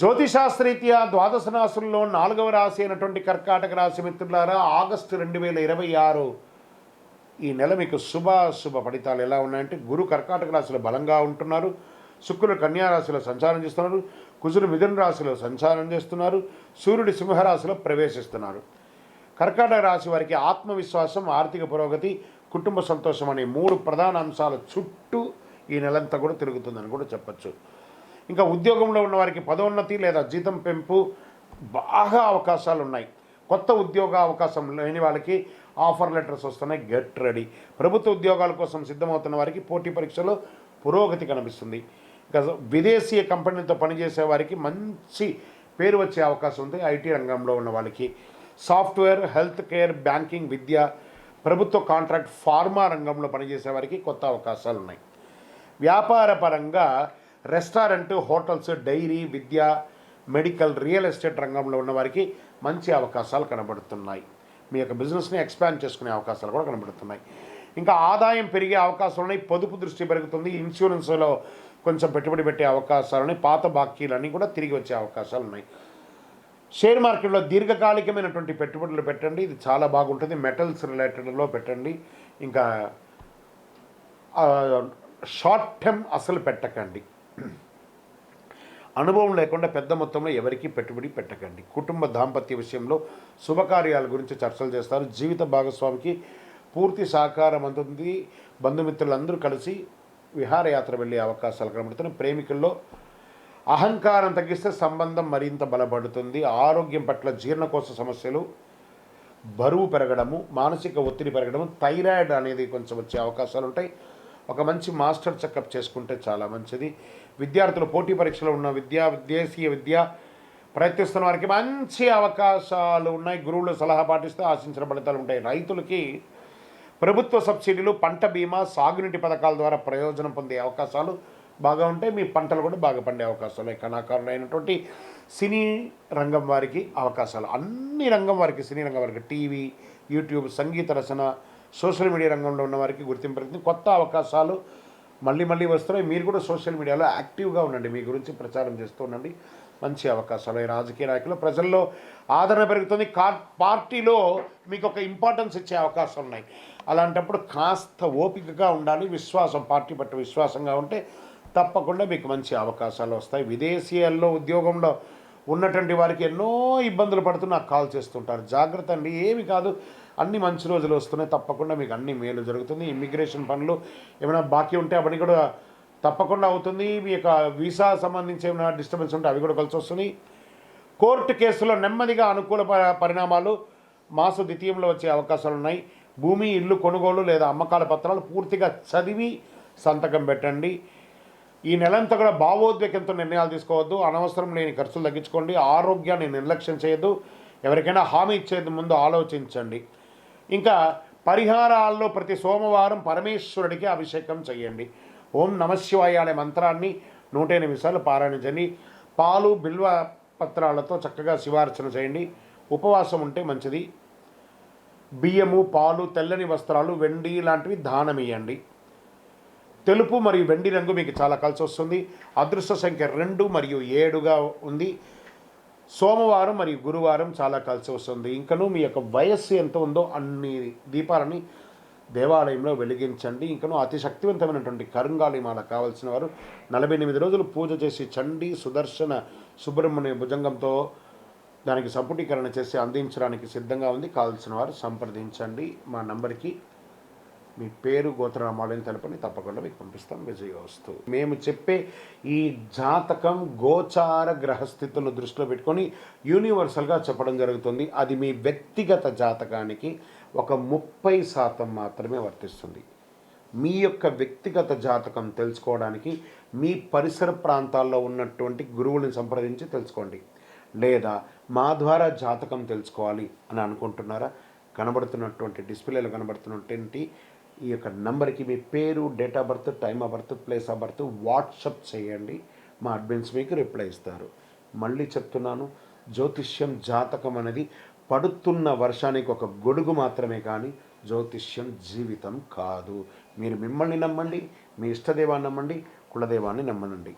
జ్యోతిశాస్త్రరీత్యా ద్వాదశ రాశుల్లో 4వ రాశి అయినటువంటి కర్కాటక రాశి మిత్రులారా, ఆగస్టు 2026 ఈ నెల మీకు శుభ ఫలితాలు ఎలా ఉన్నాయంటే, గురు కర్కాటక రాశిలో బలంగా ఉంటున్నారు, శుక్రుడు కన్యా రాశిలో సంచారం చేస్తున్నారు, కుజుడు మిథున రాశిలో సంచారం చేస్తున్నారు, సూర్యుడు సింహరాశిలో ప్రవేశిస్తున్నారు. కర్కాటక రాశి వారికి ఆత్మవిశ్వాసం, ఆర్థిక పురోగతి, కుటుంబ సంతోషం అనే 3 ప్రధాన అంశాల చుట్టూ ఈ నెలంతా కూడా తిరుగుతుందని కూడా చెప్పచ్చు. ఇంకా ఉద్యోగంలో ఉన్న వారికి పదోన్నతి లేదా జీతం పెంపు బాగా అవకాశాలు ఉన్నాయి. కొత్త ఉద్యోగ అవకాశం లేని వాళ్ళకి ఆఫర్ లెటర్స్ వస్తున్నాయి, గెట్ రెడీ. ప్రభుత్వ ఉద్యోగాల కోసం సిద్ధమవుతున్న వారికి పోటీ పరీక్షలో పురోగతి కనిపిస్తుంది. ఇంకా విదేశీయ కంపెనీలతో పనిచేసే వారికి మంచి పేరు వచ్చే అవకాశం ఉంది. ఐటీ రంగంలో ఉన్న వాళ్ళకి సాఫ్ట్వేర్, హెల్త్ కేర్, బ్యాంకింగ్, విద్య, ప్రభుత్వ కాంట్రాక్ట్, ఫార్మా రంగంలో పనిచేసే వారికి కొత్త అవకాశాలు ఉన్నాయి. వ్యాపార పరంగా రెస్టారెంట్, హోటల్స్, డైరీ, విద్య, మెడికల్, రియల్ ఎస్టేట్ రంగంలో ఉన్న వారికి మంచి అవకాశాలు కనబడుతున్నాయి. మీ యొక్క బిజినెస్ని ఎక్స్పాండ్ చేసుకునే అవకాశాలు కూడా కనబడుతున్నాయి. ఇంకా ఆదాయం పెరిగే అవకాశాలు ఉన్నాయి, పొదుపు దృష్టి పెరుగుతుంది, ఇన్సూరెన్స్లో కొంచెం పెట్టుబడి పెట్టే అవకాశాలు ఉన్నాయి, పాత బాకీలన్నీ కూడా తిరిగి వచ్చే అవకాశాలు ఉన్నాయి. షేర్ మార్కెట్లో దీర్ఘకాలికమైనటువంటి పెట్టుబడులు పెట్టండి, ఇది చాలా బాగుంటుంది. మెటల్స్ రిలేటెడ్లో పెట్టండి. ఇంకా షార్ట్ టర్మ్ అసలు పెట్టకండి. అనుభవం లేకుండా పెద్ద మొత్తంలో ఎవరికీ పెట్టుబడి పెట్టకండి. కుటుంబ దాంపత్య విషయంలో శుభకార్యాల గురించి చర్చలు చేస్తారు. జీవిత భాగస్వామికి పూర్తి సహకారం అందుతుంది. బంధుమిత్రులందరూ కలిసి విహారయాత్ర వెళ్ళే అవకాశాలు కనబడుతున్నాయి. ప్రేమికుల్లో అహంకారం తగ్గిస్తే సంబంధం మరింత బలపడుతుంది. ఆరోగ్యం పట్ల జీర్ణకోశ సమస్యలు, బరువు పెరగడము, మానసిక ఒత్తిడి పెరగడము, థైరాయిడ్ అనేది కొంచెం వచ్చే అవకాశాలు ఉంటాయి. ఒక మంచి మాస్టర్ చెకప్ చేసుకుంటే చాలా మంచిది. విద్యార్థులు పోటీ పరీక్షలో ఉన్న విదేశీయ విద్య ప్రయత్నిస్తున్న వారికి మంచి అవకాశాలు ఉన్నాయి. గురువుల సలహా పాటిస్తే ఆశించిన ఫలితాలు ఉంటాయి. రైతులకి ప్రభుత్వ సబ్సిడీలు, పంట బీమా, సాగునీటి పథకాల ద్వారా ప్రయోజనం పొందే అవకాశాలు బాగా ఉంటాయి. మీ పంటలు కూడా బాగా పండే అవకాశాలు. కళాకారులు అయినటువంటి సినీ రంగం వారికి అవకాశాలు, అన్ని రంగం వారికి, సినీ రంగం వారికి, టీవీ, యూట్యూబ్, సంగీత రచన, సోషల్ మీడియా రంగంలో ఉన్న వారికి గుర్తింపు పెరుగుతుంది. కొత్త అవకాశాలు మళ్ళీ వస్తున్నాయి. మీరు కూడా సోషల్ మీడియాలో యాక్టివ్గా ఉండండి, మీ గురించి ప్రచారం చేస్తూ ఉండండి. మంచి అవకాశాలు. రాజకీయ నాయకులు, ప్రజల్లో ఆదరణ పెరుగుతుంది. పార్టీలో మీకు ఒక ఇంపార్టెన్స్ ఇచ్చే అవకాశాలు ఉన్నాయి. అలాంటప్పుడు కాస్త ఓపికగా ఉండాలి. విశ్వాసం, పార్టీ పట్ల విశ్వాసంగా ఉంటే తప్పకుండా మీకు మంచి అవకాశాలు వస్తాయి. విదేశీయాల్లో ఉద్యోగంలో ఉన్నటువంటి వారికి ఎన్నో ఇబ్బందులు పడుతూ నాకు కాల్ చేస్తుంటారు. జాగ్రత్త అండి, ఏమి కాదు, అన్ని మంచి రోజులు వస్తున్నాయి. తప్పకుండా మీకు అన్ని మేలు జరుగుతుంది. ఇమ్మిగ్రేషన్ పనులు ఏమైనా బాకీ ఉంటే అవన్నీ కూడా తప్పకుండా అవుతుంది. మీ యొక్క వీసా సంబంధించి ఏమైనా డిస్టర్బెన్స్ ఉంటే అవి కూడా కలిసి వస్తుంది. కోర్టు కేసులో నెమ్మదిగా అనుకూల పరిణామాలు మాస ద్వితీయంలో వచ్చే అవకాశాలు ఉన్నాయి. భూమి, ఇల్లు కొనుగోలు లేదా అమ్మకాల పత్రాలు పూర్తిగా చదివి సంతకం పెట్టండి. ఈ నెలంతా కూడా భావోద్వేగంతో నిర్ణయాలు తీసుకోవద్దు. అనవసరం లేని ఖర్చులు తగ్గించుకోండి. ఆరోగ్యాన్ని నిర్లక్ష్యం చేయొద్దు. ఎవరికైనా హామీ ఇచ్చేది ముందు ఆలోచించండి. ఇంకా పరిహారాల్లో ప్రతి సోమవారం పరమేశ్వరుడికి అభిషేకం చేయండి. ఓం నమశివాయ అనే మంత్రాన్ని 108 సార్లు పారాయణించండి. పాలు, బిల్వ పత్రాలతో చక్కగా శివార్చన చేయండి. ఉపవాసం ఉంటే మంచిది. బియ్యము, పాలు, తెల్లని వస్త్రాలు, వెండి లాంటివి దానం ఇవ్వండి. తెలుపు మరియు వెండి రంగు మీకు చాలా కలిసి వస్తుంది. అదృష్ట సంఖ్య 2 మరియు 7గా ఉంది. సోమవారం మరియు గురువారం చాలా కలిసి వస్తుంది. ఇంకనూ మీ యొక్క వయస్సు ఎంత ఉందో అన్ని దీపాలని దేవాలయంలో వెలిగించండి. ఇంకనూ అతి శక్తివంతమైనటువంటి కరుంగాలి మాల కావాల్సిన వారు 48 రోజులు పూజ చేసి చండీ, సుదర్శన, సుబ్రహ్మణ్య భుజంగంతో దానికి సంపుటీకరణ చేసి అందించడానికి సిద్ధంగా ఉంది. కావాల్సిన వారు సంప్రదించండి. మా నంబర్కి మీ పేరు, గోత్రనామాలను తెలపని తప్పకుండా మీకు పంపిస్తాం. విజయవస్తు. మేము చెప్పే ఈ జాతకం గోచార గ్రహస్థితులను దృష్టిలో పెట్టుకొని యూనివర్సల్గా చెప్పడం జరుగుతుంది. అది మీ వ్యక్తిగత జాతకానికి ఒక 30% మాత్రమే వర్తిస్తుంది. మీ యొక్క వ్యక్తిగత జాతకం తెలుసుకోవడానికి మీ పరిసర ప్రాంతాల్లో ఉన్నటువంటి గురువులను సంప్రదించి తెలుసుకోండి. లేదా మా ద్వారా జాతకం తెలుసుకోవాలి అని అనుకుంటున్నారా? కనబడుతున్నటువంటి డిస్ప్లేలో కనబడుతున్నటువంటి ఈ యొక్క నంబర్కి మీ పేరు, date of birth, time of birth, place of birth WhatsApp చేయండి. మా అడ్మిన్స్ మీకు రిప్లై ఇస్తారు. మళ్ళీ చెప్తున్నాను, జ్యోతిష్యం, జాతకం అనేది పడుతున్న వర్షానికి ఒక గొడుగు మాత్రమే, కానీ జ్యోతిష్యం జీవితం కాదు. మీరు మిమ్మల్ని నమ్మండి, మీ ఇష్టదైవాన్ని నమ్మండి, కులదైవాన్ని నమ్మనండి.